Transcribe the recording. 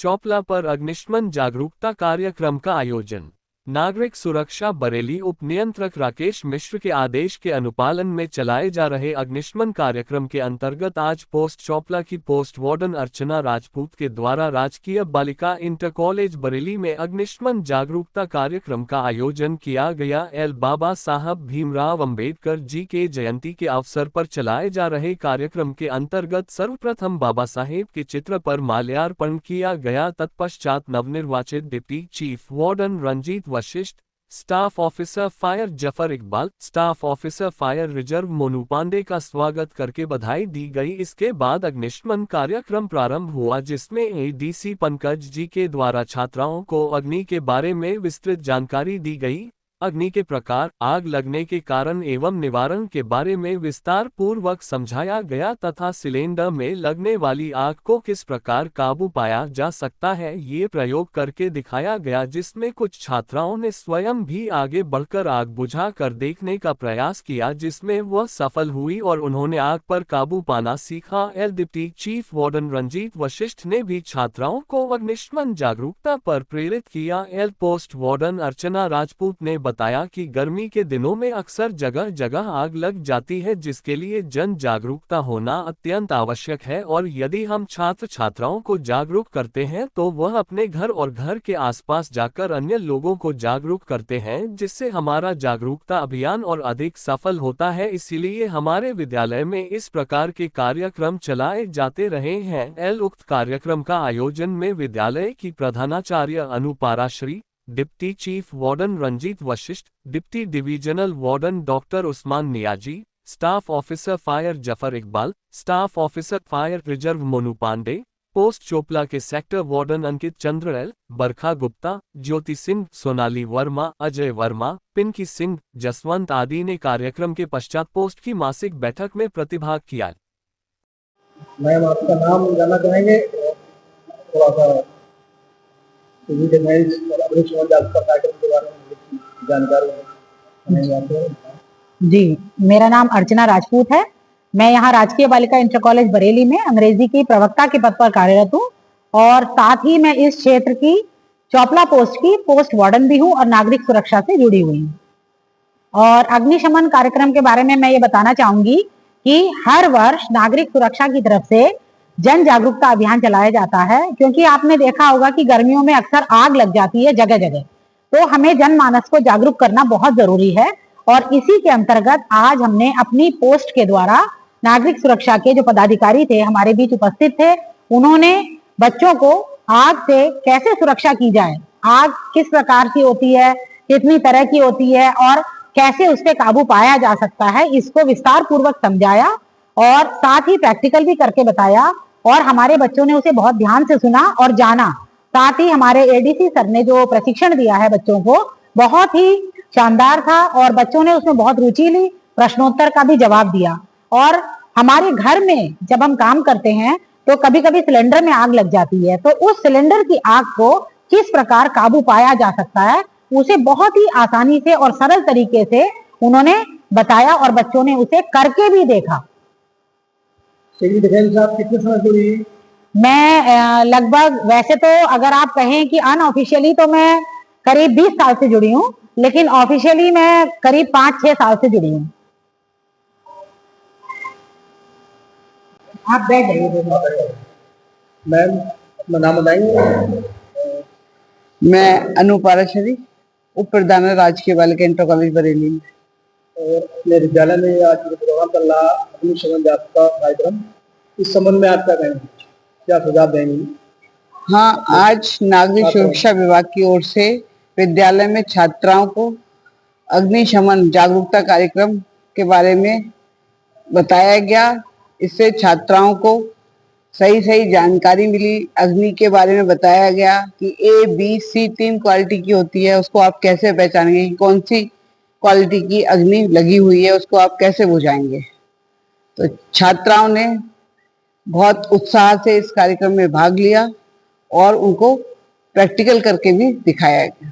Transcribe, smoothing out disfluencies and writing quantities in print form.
चोपला पर अग्निशमन जागरूकता कार्यक्रम का आयोजन। नागरिक सुरक्षा बरेली उप नियंत्रक राकेश मिश्र के आदेश के अनुपालन में चलाए जा रहे अग्निशमन कार्यक्रम के अंतर्गत आज पोस्ट चोपला की पोस्ट वार्डन अर्चना राजपूत के द्वारा राजकीय बालिका इंटर कॉलेज बरेली में अग्निशमन जागरूकता कार्यक्रम का आयोजन किया गया। एल बाबा साहब भीमराव अंबेडकर जी के जयंती के अवसर पर चलाए जा रहे कार्यक्रम के अंतर्गत सर्वप्रथम बाबा साहेब के चित्र पर माल्यार्पण किया गया। तत्पश्चात नवनिर्वाचित deputy chief warden Ranjit Vashisht, staff officer fire Zafar Iqbal, staff officer fire reserve Monu Pandey का स्वागत करके बधाई दी गई। इसके बाद अग्निशमन कार्यक्रम प्रारंभ हुआ, जिसमें एडीसी पंकज जी के द्वारा छात्राओं को अग्नि के बारे में विस्तृत जानकारी दी गई। अग्नि के प्रकार, आग लगने के कारण एवं निवारण के बारे में विस्तार पूर्वक समझाया गया तथा सिलेंडर में लगने वाली आग को किस प्रकार काबू पाया जा सकता है, ये प्रयोग करके दिखाया गया, जिसमें कुछ छात्राओं ने स्वयं भी आगे बढ़कर आग बुझा कर देखने का प्रयास किया, जिसमें वह सफल हुई और उन्होंने आग पर काबू पाना सीखा। एल deputy chief warden Ranjit Vashisht ने भी छात्राओं को अग्निशमन जागरूकता पर प्रेरित किया। एल पोस्ट वार्डन अर्चना राजपूत ने बताया कि गर्मी के दिनों में अक्सर जगह जगह आग लग जाती है, जिसके लिए जन जागरूकता होना अत्यंत आवश्यक है और यदि हम छात्र छात्राओं को जागरूक करते हैं तो वह अपने घर और घर के आसपास जाकर अन्य लोगों को जागरूक करते हैं, जिससे हमारा जागरूकता अभियान और अधिक सफल होता है। इसीलिए हमारे विद्यालय में इस प्रकार के कार्यक्रम चलाए जाते रहे हैं। एल उक्त कार्यक्रम का आयोजन में विद्यालय की प्रधानाचार्य Anuparashri, deputy chief warden Ranjit Vashishth, deputy divisional warden doctor Usman Niyazi, staff officer fire Zafar Iqbal, staff officer fire reserve Monu Pandey, post Chopla के sector warden Ankit Chandra L, Barkha Gupta, Jyoti Singh, Sonali Verma, Ajay Verma, Pinky Singh, Jaswant आदि ने कार्यक्रम के पश्चात पोस्ट की मासिक बैठक में प्रतिभाग किया। मैम, आपका नाम जानना चाहेंगे? थोड़ा सा जी, मेरा नाम अर्चना राजपूत है। मैं यहाँ राजकीय बालिका इंटर कॉलेज बरेली में अंग्रेजी की प्रवक्ता के पद पर कार्यरत हूँ और साथ ही मैं इस क्षेत्र की चोपला पोस्ट की पोस्ट वार्डन भी हूँ और नागरिक सुरक्षा से जुड़ी हुई हूँ। और अग्निशमन कार्यक्रम के बारे में मैं ये बताना चाहूंगी कि हर वर्ष नागरिक सुरक्षा की तरफ से जन जागरूकता अभियान चलाया जाता है, क्योंकि आपने देखा होगा कि गर्मियों में अक्सर आग लग जाती है जगह जगह, तो हमें जनमानस को जागरूक करना बहुत जरूरी है। और इसी के अंतर्गत आज हमने अपनी पोस्ट के द्वारा नागरिक सुरक्षा के जो पदाधिकारी थे हमारे बीच उपस्थित थे, उन्होंने बच्चों को आग से कैसे सुरक्षा की जाए, आग किस प्रकार की होती है, कितनी तरह की होती है और कैसे उस पर काबू पाया जा सकता है, इसको विस्तार पूर्वक समझाया और साथ ही प्रैक्टिकल भी करके बताया और हमारे बच्चों ने उसे बहुत ध्यान से सुना और जाना। साथ ही हमारे एडीसी सर ने जो प्रशिक्षण दिया है बच्चों को, बहुत ही शानदार था और बच्चों ने उसमें बहुत रुचि ली, प्रश्नोत्तर का भी जवाब दिया। और हमारे घर में जब हम काम करते हैं तो कभी कभी सिलेंडर में आग लग जाती है, तो उस सिलेंडर की आग को किस प्रकार काबू पाया जा सकता है, उसे बहुत ही आसानी से और सरल तरीके से उन्होंने बताया और बच्चों ने उसे करके भी देखा। आप कितने समय जुड़ी? मैं लगभग, वैसे तो अगर आप कहें कि अनऑफिशियली तो मैं करीब 20 साल से जुड़ी हूँ, लेकिन ऑफिशियली मैं करीब 5-6 साल से जुड़ी हूँ। आप बैठ जाइए। मैम, अपना नाम बताएंगे? मैं अनुपाराश्री, उप प्रधान राजकीय बालिका इंटर कॉलेज बरेली में। और अपने विद्यालय में आज जो प्रोग्राम चल रहा अग्निशमन जागरूकता कार्यक्रम, इस संबंध में आप क्या कहेंगे, क्या सुझाव देंगे? हाँ, आज नागरिक सुरक्षा विभाग की ओर से विद्यालय में छात्राओं को अग्निशमन जागरूकता कार्यक्रम के बारे में बताया गया। इससे छात्राओं को सही जानकारी मिली। अग्नि के बारे में बताया गया कि ABC 3 क्वालिटी की होती है, उसको आप कैसे पहचानेंगे, कौन सी क्वालिटी की अग्नि लगी हुई है, उसको आप कैसे बुझाएंगे। तो छात्राओं ने बहुत उत्साह से इस कार्यक्रम में भाग लिया और उनको प्रैक्टिकल करके भी दिखाया गया।